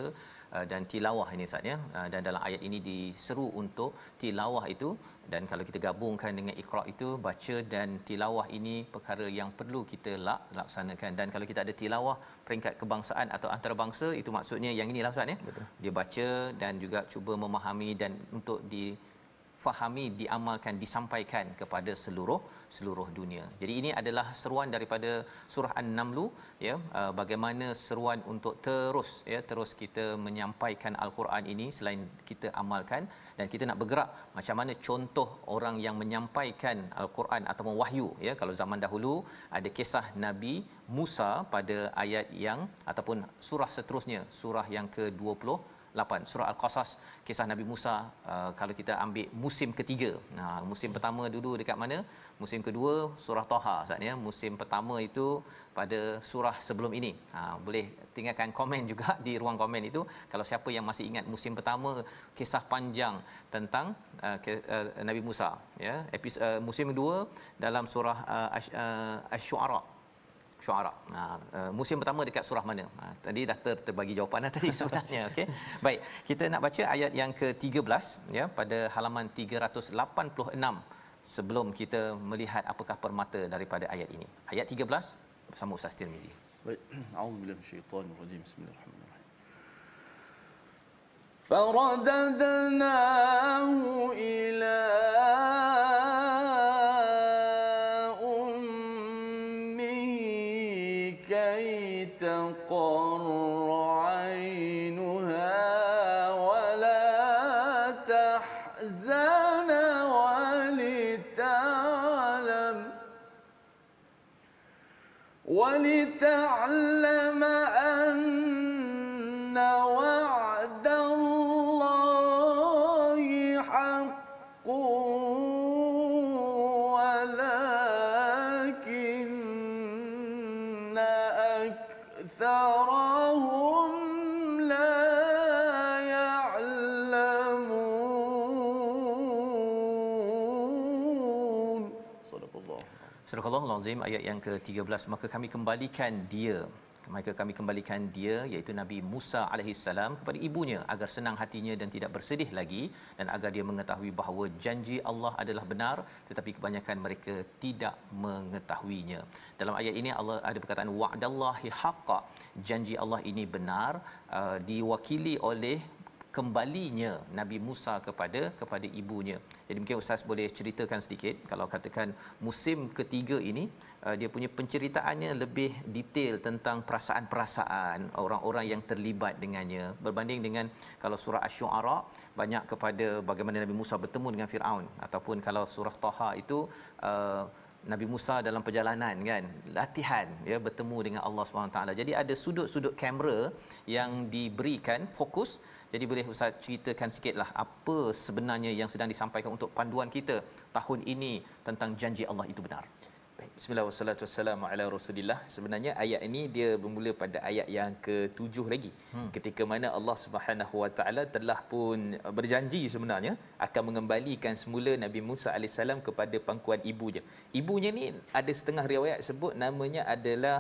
dan tilawah ini Ustaz ya. Dan dalam ayat ini diseru untuk tilawah itu, dan kalau kita gabungkan dengan Iqra itu, baca dan tilawah ini perkara yang perlu kita laksanakan. Dan kalau kita ada tilawah peringkat kebangsaan atau antarabangsa, itu maksudnya yang inilah Ustaz ya. Betul. Dia baca dan juga cuba memahami dan untuk difahami, diamalkan, disampaikan kepada seluruh dunia. Jadi ini adalah seruan daripada surah An-Naml ya, bagaimana seruan untuk terus kita menyampaikan al-Quran ini selain kita amalkan, dan kita nak bergerak macam mana contoh orang yang menyampaikan al-Quran ataupun wahyu ya. Kalau zaman dahulu ada kisah Nabi Musa pada ayat yang ataupun surah seterusnya, surah yang ke-28, surah Al-Qasas, kisah Nabi Musa. Kalau kita ambil musim ketiga, musim pertama dulu dekat mana? Musim kedua surah Taha Ustaz ya. Musim pertama itu pada surah sebelum ini. Boleh tinggalkan komen juga di ruang komen itu kalau siapa yang masih ingat musim pertama, kisah panjang tentang Nabi Musa ya. Musim kedua dalam surah Asy-Syu'ara. Musim pertama dekat surah mana? Tadi dah terbagi jawapan dah tadi sebenarnya. Okey. Baik, kita nak baca ayat yang ke-13 ya, pada halaman 386 sebelum kita melihat apakah permata daripada ayat ini. Ayat 13 bersama Ustaz Tirmizi. Baik, a'udzubillahi minasyaitanir rajim. Bismillahirrahmanirrahim. Faradadnahu ila تقر عينها ولا تحزن ولتعلم أن وعد الله حق ولكن أكثرهم لا يعلمون. صدق الله. Surah Al-Azim ayat yang ke-13, maka kami kembalikan dia iaitu Nabi Musa alaihissalam kepada ibunya agar senang hatinya dan tidak bersedih lagi, dan agar dia mengetahui bahawa janji Allah adalah benar tetapi kebanyakan mereka tidak mengetahuinya. Dalam ayat ini Allah ada perkataan wa'dallahi haqqa, janji Allah ini benar, diwakili oleh kembalinya Nabi Musa kepada ibunya. Jadi mungkin Ustaz boleh ceritakan sedikit kalau katakan musim ketiga ini dia punya penceritaannya lebih detail tentang perasaan-perasaan orang-orang yang terlibat dengannya berbanding dengan kalau surah Asy-Syu'ara banyak kepada bagaimana Nabi Musa bertemu dengan Firaun, ataupun kalau surah Taha itu Nabi Musa dalam perjalanan kan, latihan ya bertemu dengan Allah SWT. Jadi ada sudut-sudut kamera yang diberikan fokus. Jadi boleh Ustaz ceritakan sikitlah apa sebenarnya yang sedang disampaikan untuk panduan kita tahun ini tentang janji Allah itu benar. Baik, bismillah wassalatu wassalamu ala Rasulillah. Sebenarnya ayat ini dia bermula pada ayat yang ke-7 lagi. Ketika mana Allah Subhanahu wa taala telah pun berjanji sebenarnya akan mengembalikan semula Nabi Musa alaihissalam kepada pangkuan ibunya. Ibunya ni ada setengah riwayat sebut namanya adalah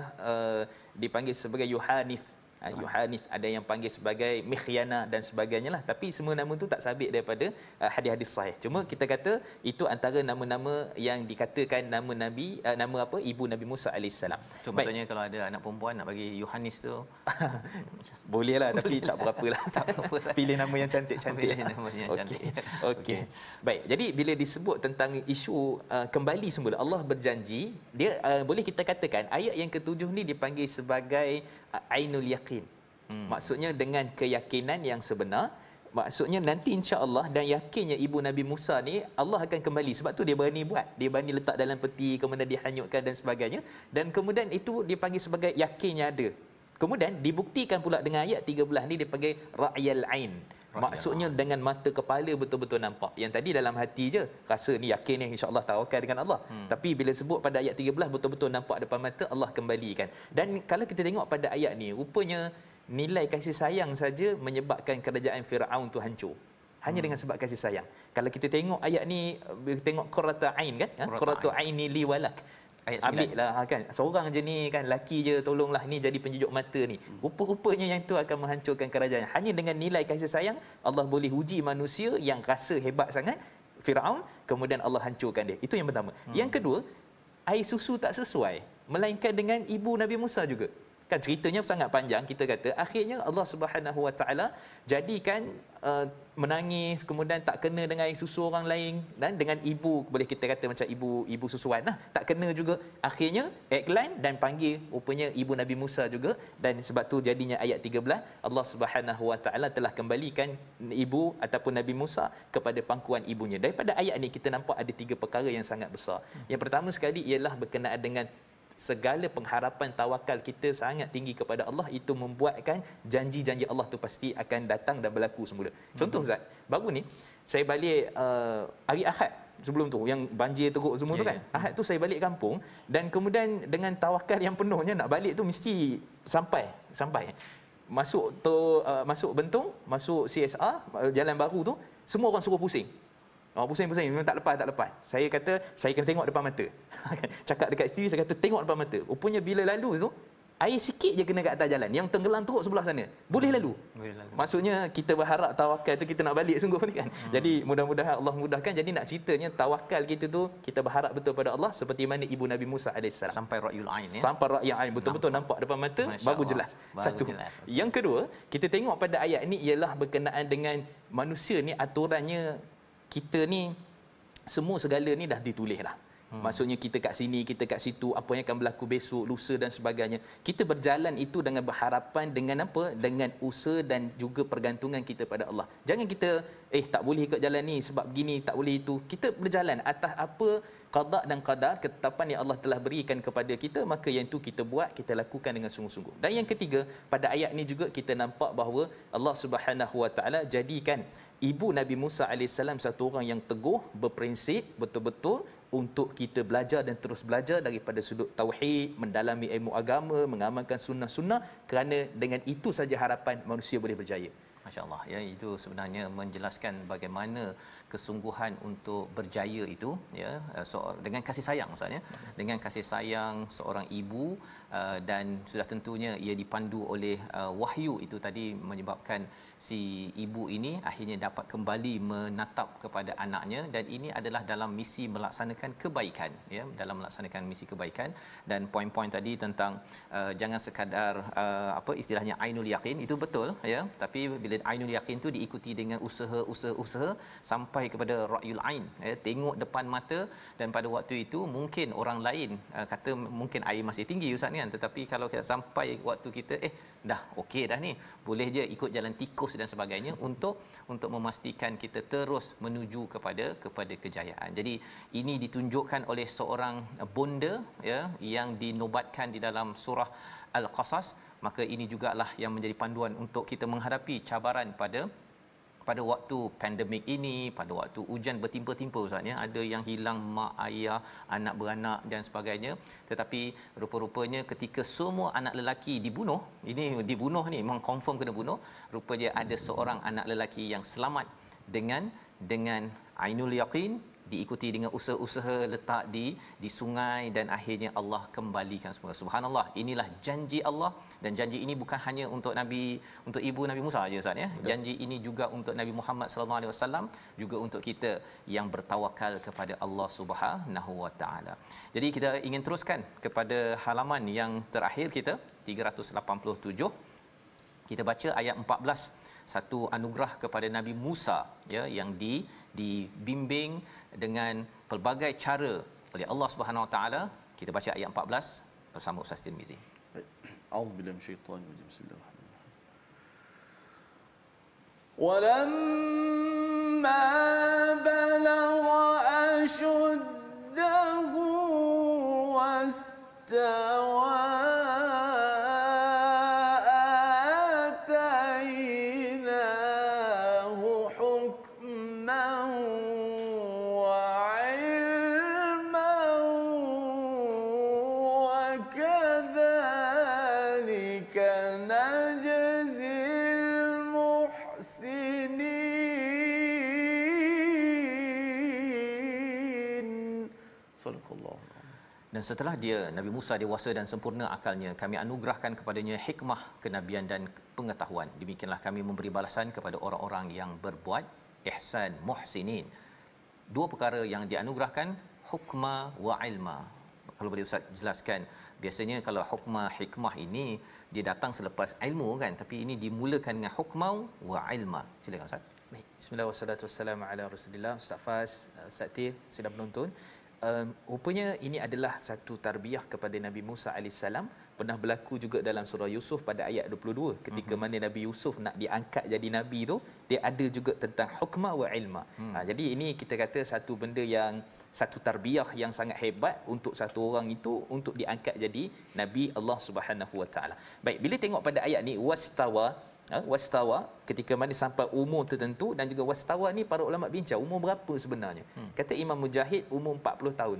dipanggil sebagai Yohanif. Yohanif, ada yang panggil sebagai Mikhyana dan sebagainya lah, tapi semua nama tu tak sabit daripada hadis-hadis sahih. Cuma kita kata itu antara nama-nama yang dikatakan nama Nabi, nama apa, ibu Nabi Musa alaihissalam. So, maksudnya kalau ada anak perempuan nak bagi Yohanis tu boleh lah, tapi tak berapalah. Tak apa. Pilih nama yang cantik-cantik. Pilih nama yang cantik. Okey. Baik, jadi bila disebut tentang isu kembali semula, Allah berjanji, dia boleh kita katakan ayat yang ke-7 ni dipanggil sebagai ainul yaqin. Maksudnya dengan keyakinan yang sebenar. Maksudnya nanti insya-Allah, dan yakinnya ibu Nabi Musa ni Allah akan kembali. Sebab tu dia berani buat. Dia berani letak dalam peti, kemudian dihanyutkan dan sebagainya. Dan kemudian itu dipanggil sebagai yakinnya ada. Kemudian dibuktikan pula dengan ayat 13 ni dipanggil ra'yal ain. Maksudnya dengan mata kepala betul-betul nampak. Yang tadi dalam hati je rasa ni yakin ni insya-Allah tawakal dengan Allah. Tapi bila sebut pada ayat 13 betul-betul nampak depan mata, Allah kembalikan. Dan kalau kita tengok pada ayat ni, rupanya nilai kasih sayang saja menyebabkan kerajaan Firaun tu hancur. Hanya dengan sebab kasih sayang. Kalau kita tengok ayat ni, tengok qurrata ain kan, qurratu aini li walak. Ayat 9. Ambil lah kan, seorang je ni kan, laki je, tolonglah ni jadi penyejuk mata ni. Rupa-rupanya yang tu akan menghancurkan kerajaan. Hanya dengan nilai kasih sayang Allah boleh uji manusia yang rasa hebat sangat, Firaun, kemudian Allah hancurkan dia. Itu yang pertama. Yang kedua, air susu tak sesuai, melainkan dengan ibu Nabi Musa juga. Kan ceritanya sangat panjang, kita kata akhirnya Allah Subhanahu Wa Taala jadikan menangis, kemudian tak kena dengan air susu orang lain, dan dengan ibu, boleh kita kata macam ibu susuan lah, tak kena juga. Akhirnya iklan dan panggil rupanya ibu Nabi Musa juga, dan sebab tu jadinya ayat 13 Allah Subhanahu Wa Taala telah kembalikan ibu ataupun Nabi Musa kepada pangkuan ibunya. Daripada ayat ni kita nampak ada 3 perkara yang sangat besar. Yang pertama sekali ialah berkenaan dengan segala pengharapan tawakal kita sangat tinggi kepada Allah, itu membuatkan janji-janji Allah tu pasti akan datang dan berlaku semula. Contoh Zat, baru ni saya balik hari Ahad sebelum tu yang banjir teruk semua tu kan. Ahad tu saya balik kampung, dan kemudian dengan tawakal yang penuhnya nak balik tu mesti sampai masuk tu, masuk Bentong, masuk CSR, jalan baru tu, semua orang suruh pusing. Pusing-pusing, memang tak lepas. Saya kata, saya kena tengok depan mata. Cakap dekat isteri, saya kata tengok depan mata. Rupanya bila lalu tu, air sikit je kena kat atas jalan. Yang tenggelam teruk sebelah sana. Boleh lalu. Maksudnya kita berharap tawakal tu kita nak balik sungguh ni kan. Jadi mudah-mudahan Allah mudahkan. Jadi nak ceritanya tawakal kita tu, kita berharap betul pada Allah seperti mana ibu Nabi Musa AS. Sampai ra'yul ain ya. Sampai ra'yul ain, betul-betul nampak depan mata, baru jelas. Satu. Yang kedua, kita tengok pada ayat ni ialah berkenaan dengan manusia ni, aturannya kita ni semua segala ni dah ditulis lah. Maksudnya kita kat sini, kita kat situ, apa yang akan berlaku besok, lusa dan sebagainya. Kita berjalan itu dengan berharapan, dengan apa? Dengan usaha dan juga pergantungan kita pada Allah. Jangan kita tak boleh ikut jalan ni sebab begini, tak boleh itu. Kita berjalan atas apa qada dan qadar, ketetapan yang Allah telah berikan kepada kita, maka yang itu kita buat, kita lakukan dengan sungguh-sungguh. Dan yang ketiga, pada ayat ni juga kita nampak bahawa Allah Subhanahu Wa Taala jadikan ibu Nabi Musa AS satu orang yang teguh, berprinsip, betul-betul untuk kita belajar dan terus belajar daripada sudut tauhid, mendalami ilmu agama, mengamalkan sunnah-sunnah, kerana dengan itu saja harapan manusia boleh berjaya. Masya-Allah ya, itu sebenarnya menjelaskan bagaimana kesungguhan untuk berjaya itu ya, dengan kasih sayang maksudnya, dengan kasih sayang seorang ibu, dan sudah tentunya ia dipandu oleh wahyu itu tadi, menyebabkan si ibu ini akhirnya dapat kembali menatap kepada anaknya, dan ini adalah dalam misi melaksanakan kebaikan ya, dalam melaksanakan misi kebaikan. Dan poin-poin tadi tentang jangan sekadar apa istilahnya ainul yaqin, itu betul ya, tapi bila dan ainul yaqin tu diikuti dengan usaha sampai kepada ra'yul ain, tengok depan mata. Dan pada waktu itu mungkin orang lain kata mungkin air masih tinggi ustaz ni kan, tetapi kalau kita sampai waktu kita dah okey dah ni, boleh je ikut jalan tikus dan sebagainya untuk memastikan kita terus menuju kepada kejayaan. Jadi ini ditunjukkan oleh seorang bonda ya yang dinobatkan di dalam surah Al-Qasas. Maka ini jugalah yang menjadi panduan untuk kita menghadapi cabaran pada waktu pandemik ini, pada waktu hujan bertimpa-timpa ustaz ya, ada yang hilang mak ayah, anak beranak dan sebagainya. Tetapi rupa-rupanya ketika semua anak lelaki dibunuh, ini dibunuh ni memang confirm kena bunuh, rupanya ada seorang anak lelaki yang selamat dengan ainul yaqin, diikuti dengan usaha-usaha letak di sungai, dan akhirnya Allah kembalikan semua. Subhanallah, inilah janji Allah, dan janji ini bukan hanya untuk ibu Nabi Musa saja ustaz ya. Janji ini juga untuk Nabi Muhammad sallallahu alaihi wasallam, juga untuk kita yang bertawakal kepada Allah Subhanahu wa taala. Jadi kita ingin teruskan kepada halaman yang terakhir kita 387. Kita baca ayat 14, satu anugerah kepada Nabi Musa ya, yang dibimbing dengan pelbagai cara oleh Allah Subhanahu Wa Taala. Kita baca ayat 14 bersama Ustaz Tirmizi. A'udzubillahi minasyaitanir rajim. Bismillahirrahmanirrahim. walamma balagha ashuddahu wastawa Dan setelah dia Nabi Musa dewasa dan sempurna akalnya, kami anugerahkan kepadanya hikmah, kenabian dan pengetahuan. Demikianlah kami memberi balasan kepada orang-orang yang berbuat ihsan, muhsinin. Dua perkara yang dianugerahkan, hukma wa ilma. Kalau boleh Ustaz jelaskan, biasanya kalau hukma hikmah ini dia datang selepas ilmu kan, tapi ini dimulakan dengan hukma wa ilma. Silakan Ustaz. Baik, bismillah wassalatu wassalamu ala Rasulillah. Ustaz Faz, Ustaz Tir, sedang menonton. Rupanya ini adalah satu tarbiyah kepada Nabi Musa AS. Pernah berlaku juga dalam surah Yusuf pada ayat 22, ketika mana Nabi Yusuf nak diangkat jadi Nabi tu, dia ada juga tentang hukma wa ilma. Jadi ini kita kata satu benda yang, satu tarbiyah yang sangat hebat untuk satu orang itu untuk diangkat jadi Nabi Allah Subhanahu Wa Taala. Baik, bila tengok pada ayat ni wastawa ketika mana sampai umur tertentu, dan juga wastawa ni para ulama bincang umur berapa sebenarnya. Kata Imam Mujahid umur 40 tahun.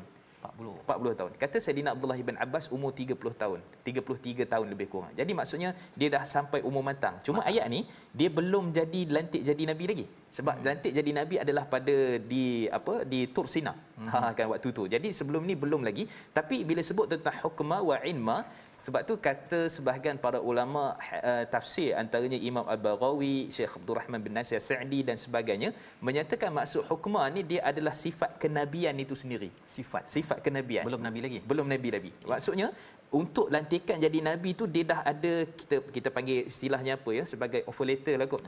40 tahun. Kata Saidina Abdullah bin Abbas umur 30 tahun. 33 tahun lebih kurang. Jadi maksudnya dia dah sampai umur matang. Cuma ayat ni dia belum jadi lantik jadi nabi lagi. Sebab lantik jadi nabi adalah pada di Tur Sina. Kan waktu tu. Jadi sebelum ni belum lagi. Tapi bila sebut tentang hukma wa ilma, sebab tu kata sebahagian para ulama tafsir, antaranya Imam Al-Baghawi, Syekh Abdul Rahman bin Nasir Sa'di dan sebagainya, menyatakan maksud hukma ni dia adalah sifat kenabian itu sendiri. Sifat kenabian. Belum nabi lagi. Maksudnya untuk lantikan jadi nabi tu dia dah ada, kita panggil istilahnya apa ya, sebagai offer letter lah kot.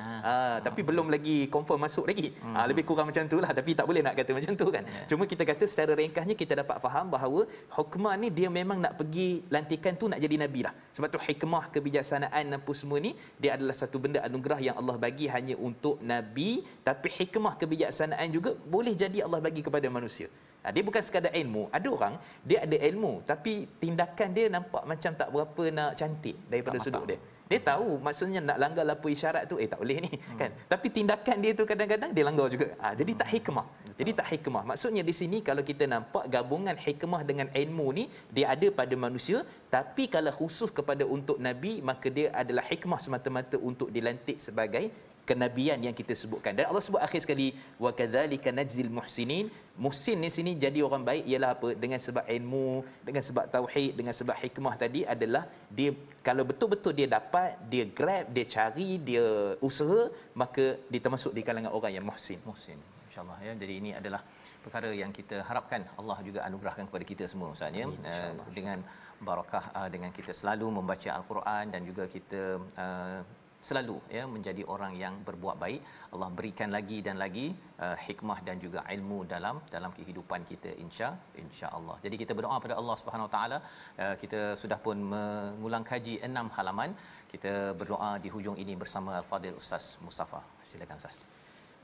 Tapi belum lagi confirm masuk lagi. Lebih kurang macam tu lah, tapi tak boleh nak kata macam tu kan. Cuma kita kata secara ringkasnya kita dapat faham bahawa hukmah ni dia memang nak pergi lantikan tu nak jadi nabi lah. Sebab tu hikmah, kebijaksanaan apa semua ni dia adalah satu benda anugerah yang Allah bagi hanya untuk nabi, tapi hikmah, kebijaksanaan juga boleh jadi Allah bagi kepada manusia. Dia bukan sekadar ilmu. Ada orang dia ada ilmu tapi tindakan dia nampak macam tak berapa nak cantik daripada sudut dia. Dia tahu maksudnya nak langgar apa isyarat tu tak boleh ni kan. Tapi tindakan dia tu kadang-kadang dia langgar juga. Jadi tak hikmah. Jadi tak hikmah. Maksudnya di sini kalau kita nampak gabungan hikmah dengan ilmu ni dia ada pada manusia, tapi kalau khusus kepada untuk nabi maka dia adalah hikmah semata-mata untuk dilantik sebagai kenabian yang kita sebutkan. Dan Allah sebut akhir sekali wa kadzalika najzil muhsinin. Muhsin di sini jadi orang baik ialah apa? Dengan sebab ilmu, dengan sebab tauhid, dengan sebab hikmah tadi adalah dia kalau betul-betul dia dapat, dia grab, dia cari, dia usaha, maka dia termasuk di kalangan orang yang muhsin. Insya-Allah ya. Jadi ini adalah perkara yang kita harapkan Allah juga anugerahkan kepada kita semua Ustaz ya. Dengan barakah dengan kita selalu membaca Al-Quran dan juga kita selalu ya menjadi orang yang berbuat baik. Allah berikan lagi dan lagi hikmah dan juga ilmu dalam kehidupan kita insya-Allah. Jadi kita berdoa pada Allah Subhanahu Wa Taala. Kita sudah pun mengulang kaji 6 halaman. Kita berdoa di hujung ini bersama Al-Fadil Ustaz Mustafa. Silakan Ustaz.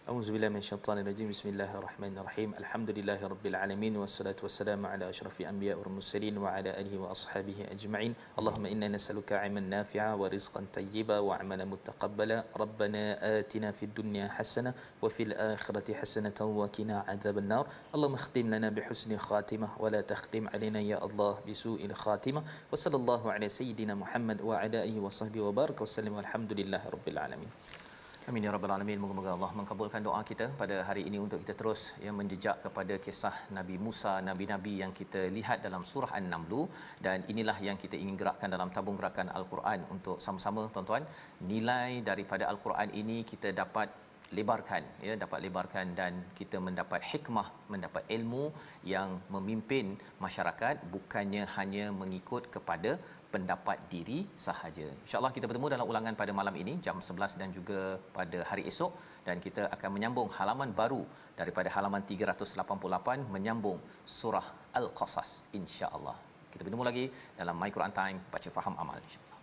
A'udzubillahi minasyaitonirrajim. Bismillahirrahmanirrahim. Alhamdulillahirabbil alamin wassalatu wassalamu ala asyrafil anbiya'i wal mursalin wa ala alihi wa ashabihi ajma'in. Allahumma inna nas'aluka 'ilman nafi'a wa rizqan tayyiba wa 'amalan mutaqabbala. Rabbana atina fid dunya hasanah wa fil akhirati hasanatan wa qina 'adzabannar. Allahumma khtim lana bi husni khatimah wa la takhtim 'alaina ya Allah bi su'il khatimah. Wa sallallahu ala sayyidina Muhammad wa ala alihi wa sahbihi wa baraka wa sallam. Alhamdulillahirabbil alamin. Amin ya rabbal alamin. Moga-moga Allah mengabulkan doa kita pada hari ini untuk kita terus menjejak kepada kisah Nabi Musa, nabi-nabi yang kita lihat dalam surah An-Naml, dan inilah yang kita ingin gerakkan dalam tabung gerakan Al-Quran untuk sama-sama tuan-tuan nilai daripada Al-Quran ini kita dapat lebarkan dan kita mendapat hikmah, mendapat ilmu yang memimpin masyarakat, bukannya hanya mengikut kepada pendapat diri sahaja. InsyaAllah kita bertemu dalam ulangan pada malam ini jam 11 dan juga pada hari esok, dan kita akan menyambung halaman baru daripada halaman 388 menyambung surah Al-Qasas insya-Allah. Kita bertemu lagi dalam My Quran Time, baca faham amal insya-Allah.